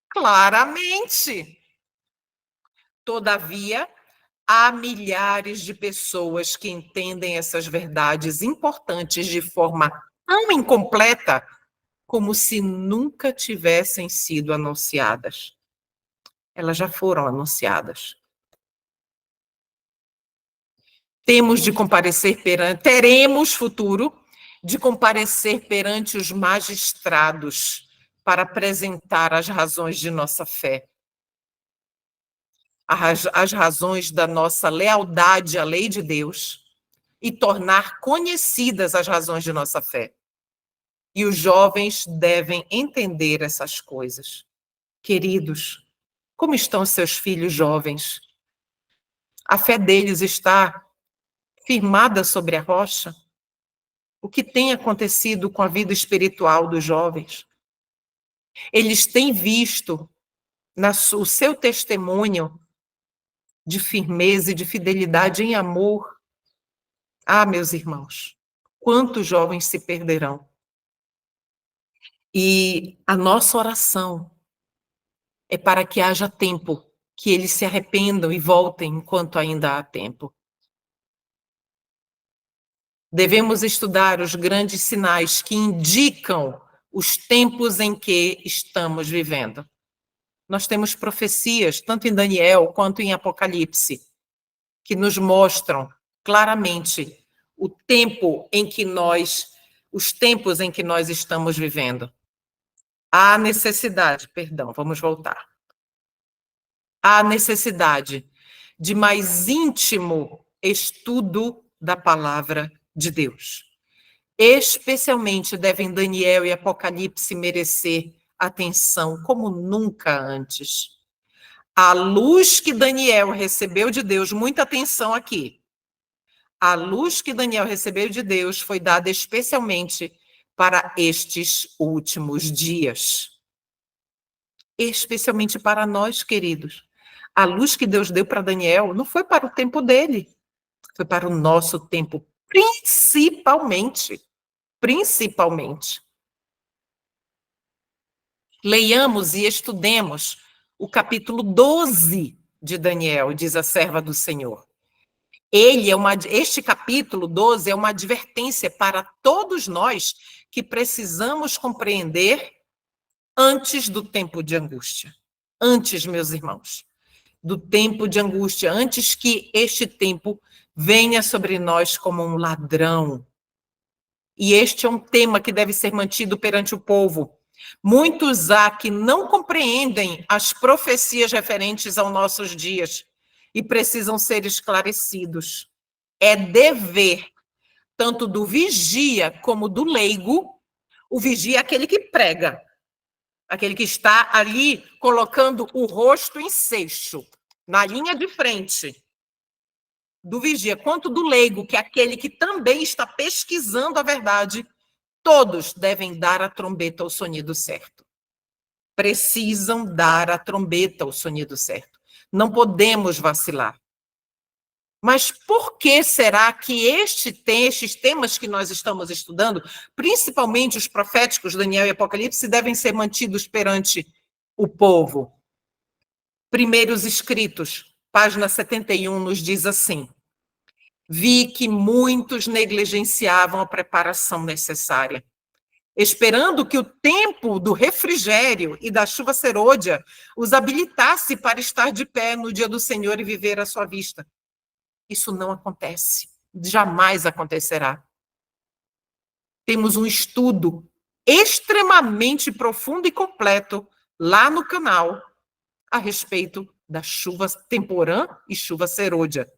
Claramente. Todavia, há milhares de pessoas que entendem essas verdades importantes de forma tão incompleta como se nunca tivessem sido anunciadas. Elas já foram anunciadas. Teremos futuro de comparecer perante os magistrados para apresentar as razões de nossa fé. As razões da nossa lealdade à lei de Deus e tornar conhecidas as razões de nossa fé. E os jovens devem entender essas coisas. Queridos, como estão seus filhos jovens? A fé deles está firmada sobre a rocha? O que tem acontecido com a vida espiritual dos jovens? Eles têm visto o seu testemunho de firmeza e de fidelidade em amor. Ah, meus irmãos, quantos jovens se perderão? E a nossa oração é para que haja tempo, que eles se arrependam e voltem enquanto ainda há tempo. Devemos estudar os grandes sinais que indicam os tempos em que estamos vivendo. Nós temos profecias, tanto em Daniel quanto em Apocalipse, que nos mostram claramente os tempos em que nós estamos vivendo. Há necessidade, perdão, vamos voltar. Há necessidade de mais íntimo estudo da palavra de Deus. Especialmente devem Daniel e Apocalipse merecer atenção como nunca antes. A luz que Daniel recebeu de Deus, muita atenção aqui. A luz que Daniel recebeu de Deus foi dada especialmente para estes últimos dias. Especialmente para nós, queridos. A luz que Deus deu para Daniel não foi para o tempo dele, foi para o nosso tempo, principalmente. Leiamos e estudemos o capítulo 12 de Daniel, diz a serva do Senhor. Este capítulo 12 é uma advertência para todos nós que precisamos compreender antes do tempo de angústia. Antes, meus irmãos, do tempo de angústia, antes que este tempo venha sobre nós como um ladrão. E este é um tema que deve ser mantido perante o povo. Muitos há que não compreendem as profecias referentes aos nossos dias e precisam ser esclarecidos. É dever, tanto do vigia como do leigo. O vigia é aquele que prega, aquele que está ali colocando o rosto em seixo, na linha de frente. Do vigia, quanto do leigo, que é aquele que também está pesquisando a verdade, todos devem dar a trombeta ao sonido certo. Precisam dar a trombeta ao sonido certo. Não podemos vacilar. Mas por que será que estes temas que nós estamos estudando, principalmente os proféticos, Daniel e Apocalipse, devem ser mantidos perante o povo? Primeiros Escritos, página 71, nos diz assim: vi que muitos negligenciavam a preparação necessária, esperando que o tempo do refrigério e da chuva serôdia os habilitasse para estar de pé no dia do Senhor e viver à sua vista. Isso não acontece, jamais acontecerá. Temos um estudo extremamente profundo e completo lá no canal a respeito da chuva temporã e chuva serôdia.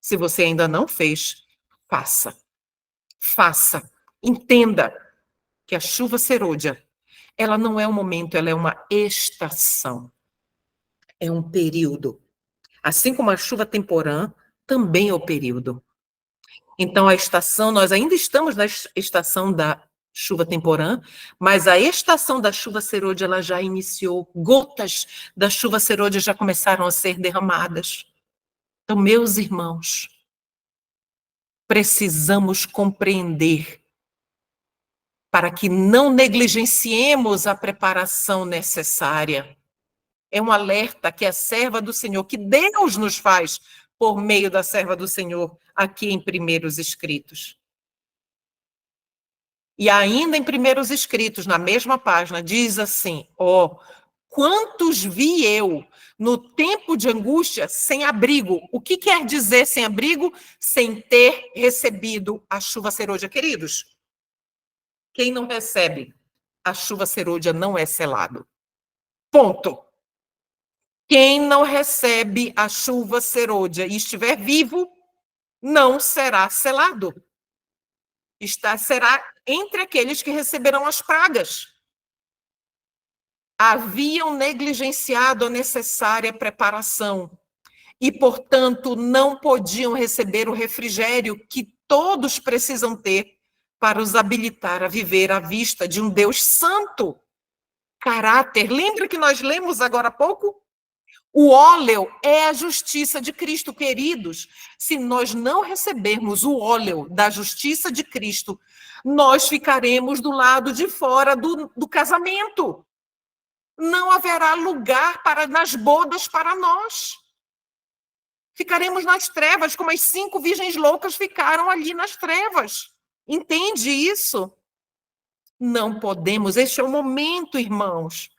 Se você ainda não fez, faça. Faça. Entenda que a chuva serôdia, ela não é um momento, ela é uma estação. É um período. Assim como a chuva temporã, também é o período. Então, a estação, nós ainda estamos na estação da chuva temporã, mas a estação da chuva serôdia, ela já iniciou. Gotas da chuva serôdia já começaram a ser derramadas. Então, meus irmãos, precisamos compreender para que não negligenciemos a preparação necessária. É um alerta que a serva do Senhor, que Deus nos faz por meio da serva do Senhor, aqui em Primeiros Escritos. E ainda em Primeiros Escritos, na mesma página, diz assim: quantos vi eu no tempo de angústia sem abrigo. O que quer dizer sem abrigo? Sem ter recebido a chuva serôdia, queridos. Quem não recebe a chuva serôdia não é selado. Ponto. Quem não recebe a chuva serôdia e estiver vivo, não será selado. Será entre aqueles que receberão as pragas. Haviam negligenciado a necessária preparação e, portanto, não podiam receber o refrigério que todos precisam ter para os habilitar a viver à vista de um Deus santo. Caráter. Lembra que nós lemos agora há pouco? O óleo é a justiça de Cristo, queridos. Se nós não recebermos o óleo da justiça de Cristo, nós ficaremos do lado de fora do casamento. Não haverá lugar nas bodas para nós. Ficaremos nas trevas, como as 5 virgens loucas ficaram ali nas trevas. Entende isso? Não podemos. Este é o momento, irmãos.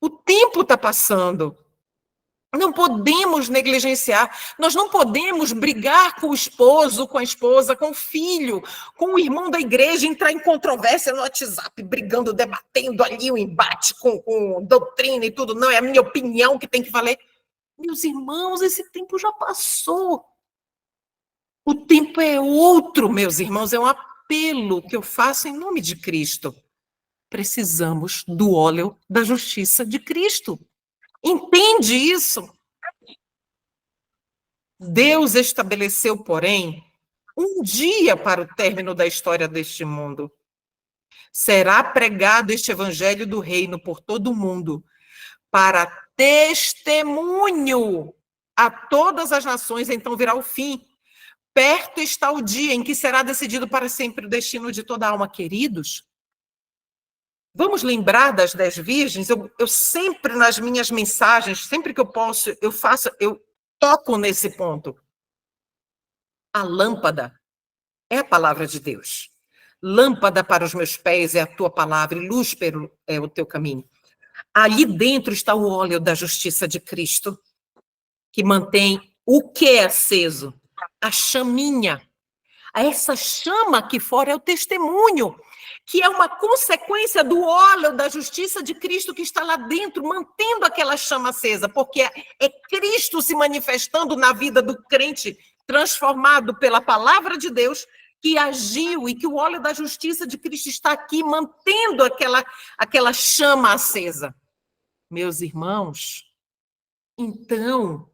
O tempo está passando. Não podemos negligenciar, nós não podemos brigar com o esposo, com a esposa, com o filho, com o irmão da igreja, entrar em controvérsia no WhatsApp, brigando, debatendo ali o embate com doutrina e tudo. Não, é a minha opinião que tem que valer. Meus irmãos, esse tempo já passou. O tempo é outro, meus irmãos, é um apelo que eu faço em nome de Cristo. Precisamos do óleo da justiça de Cristo. Entende isso? Deus estabeleceu, porém, um dia para o término da história deste mundo. Será pregado este evangelho do reino por todo o mundo, para testemunho a todas as nações, então virá o fim. Perto está o dia em que será decidido para sempre o destino de toda alma, queridos. Vamos lembrar das 10 virgens? Eu sempre, nas minhas mensagens, sempre que eu posso, eu toco nesse ponto. A lâmpada é a palavra de Deus. Lâmpada para os meus pés é a tua palavra e luz é o teu caminho. Ali dentro está o óleo da justiça de Cristo, que mantém o que é aceso? A chaminha. Essa chama aqui fora é o testemunho, que é uma consequência do óleo da justiça de Cristo que está lá dentro, mantendo aquela chama acesa, porque é Cristo se manifestando na vida do crente, transformado pela palavra de Deus, que agiu e que o óleo da justiça de Cristo está aqui, mantendo aquela chama acesa. Meus irmãos, então,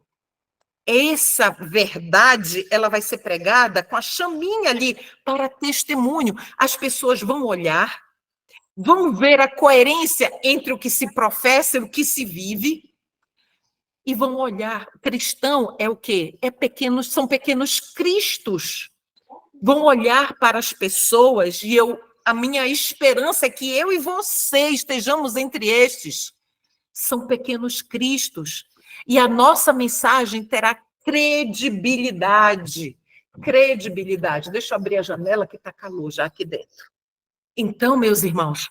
essa verdade, ela vai ser pregada com a chaminha ali para testemunho. As pessoas vão olhar, vão ver a coerência entre o que se professa e o que se vive, e vão olhar. Cristão é o quê? São pequenos cristos. Vão olhar para as pessoas e a minha esperança é que eu e você estejamos entre estes. São pequenos cristos. E a nossa mensagem terá credibilidade. Credibilidade. Deixa eu abrir a janela que está calor já aqui dentro. Então, meus irmãos,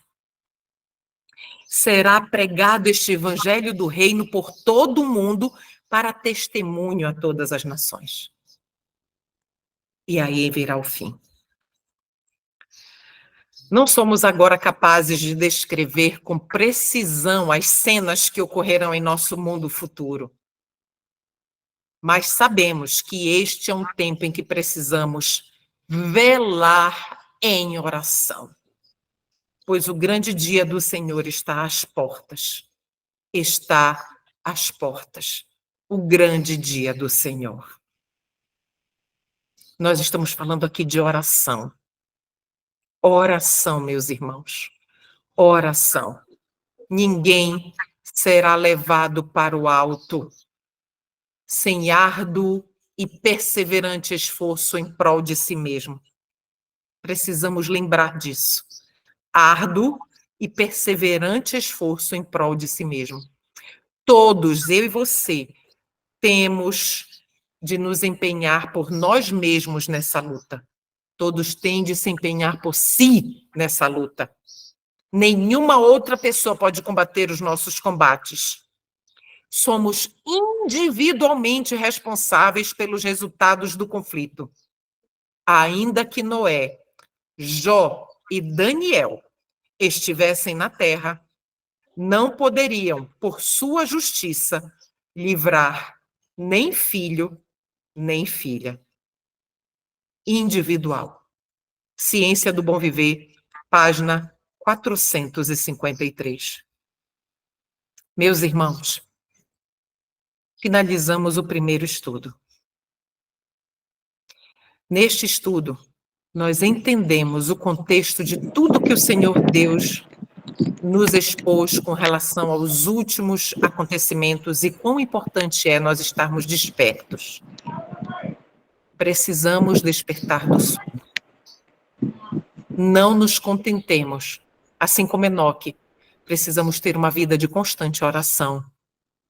será pregado este evangelho do reino por todo o mundo para testemunho a todas as nações. E aí virá o fim. Não somos agora capazes de descrever com precisão as cenas que ocorrerão em nosso mundo futuro. Mas sabemos que este é um tempo em que precisamos velar em oração. Pois o grande dia do Senhor está às portas. Está às portas. O grande dia do Senhor. Nós estamos falando aqui de oração. Oração, meus irmãos. Oração. Ninguém será levado para o alto sem árduo e perseverante esforço em prol de si mesmo. Precisamos lembrar disso. Árduo e perseverante esforço em prol de si mesmo. Todos, eu e você, temos de nos empenhar por nós mesmos nessa luta. Todos têm de se empenhar por si nessa luta. Nenhuma outra pessoa pode combater os nossos combates. Somos individualmente responsáveis pelos resultados do conflito. Ainda que Noé, Jó e Daniel estivessem na terra, não poderiam, por sua justiça, livrar nem filho, nem filha. Individual. Ciência do Bom Viver, página 453. Meus irmãos, finalizamos o primeiro estudo. Neste estudo, nós entendemos o contexto de tudo que o Senhor Deus nos expôs com relação aos últimos acontecimentos e quão importante é nós estarmos despertos. Precisamos despertar do sono. Não nos contentemos, assim como Enoque, precisamos ter uma vida de constante oração.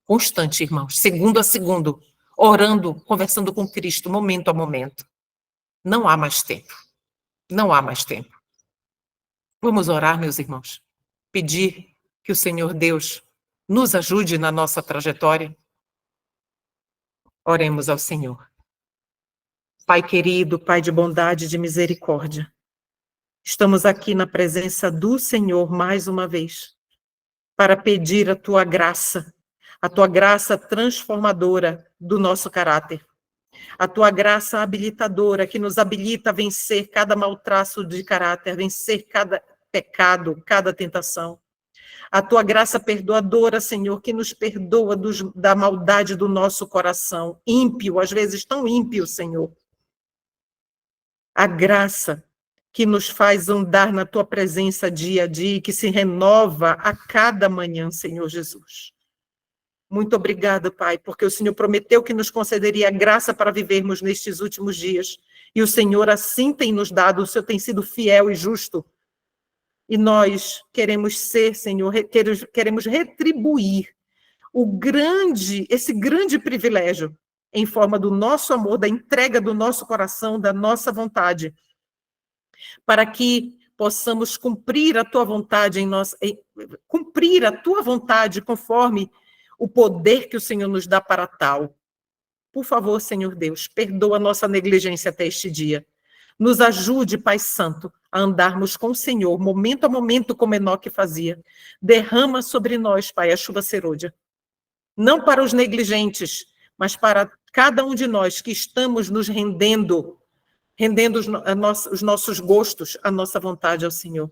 Constante, irmãos, segundo a segundo, orando, conversando com Cristo, momento a momento. Não há mais tempo. Não há mais tempo. Vamos orar, meus irmãos. Pedir que o Senhor Deus nos ajude na nossa trajetória. Oremos ao Senhor. Pai querido, Pai de bondade e de misericórdia, estamos aqui na presença do Senhor mais uma vez, para pedir a tua graça transformadora do nosso caráter, a tua graça habilitadora que nos habilita a vencer cada mau traço de caráter, vencer cada pecado, cada tentação. A tua graça perdoadora, Senhor, que nos perdoa da maldade do nosso coração, ímpio, às vezes tão ímpio, Senhor. A graça que nos faz andar na tua presença dia a dia e que se renova a cada manhã, Senhor Jesus. Muito obrigada, Pai, porque o Senhor prometeu que nos concederia a graça para vivermos nestes últimos dias. E o Senhor assim tem nos dado, o Senhor tem sido fiel e justo. E nós queremos ser, Senhor, queremos retribuir esse grande privilégio em forma do nosso amor, da entrega do nosso coração, da nossa vontade, para que possamos cumprir a tua vontade cumprir a tua vontade conforme o poder que o Senhor nos dá para tal. Por favor, Senhor Deus, perdoa a nossa negligência até este dia. Nos ajude, Pai Santo, a andarmos com o Senhor, momento a momento, como Enoque fazia. Derrama sobre nós, Pai, a chuva serôdia. Não para os negligentes, mas para cada um de nós que estamos nos rendendo os nossos gostos, a nossa vontade ao Senhor.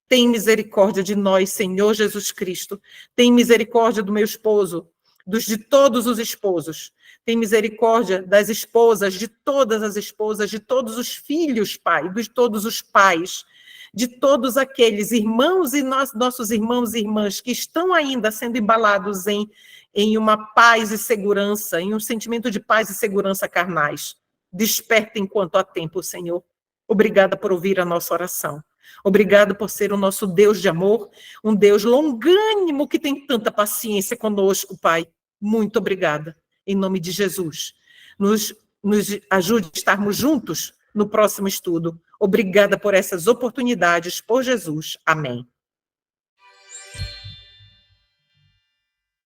Tem misericórdia de nós, Senhor Jesus Cristo. Tem misericórdia do meu esposo, de todos os esposos. Tem misericórdia das esposas, de todas as esposas, de todos os filhos, Pai, de todos os pais, de todos aqueles irmãos e nossos irmãos e irmãs que estão ainda sendo embalados em uma paz e segurança, em um sentimento de paz e segurança carnais. Desperta enquanto há tempo, Senhor. Obrigada por ouvir a nossa oração. Obrigada por ser o nosso Deus de amor, um Deus longânimo que tem tanta paciência conosco, Pai. Muito obrigada. Em nome de Jesus. Nos ajude a estarmos juntos no próximo estudo. Obrigada por essas oportunidades, por Jesus. Amém.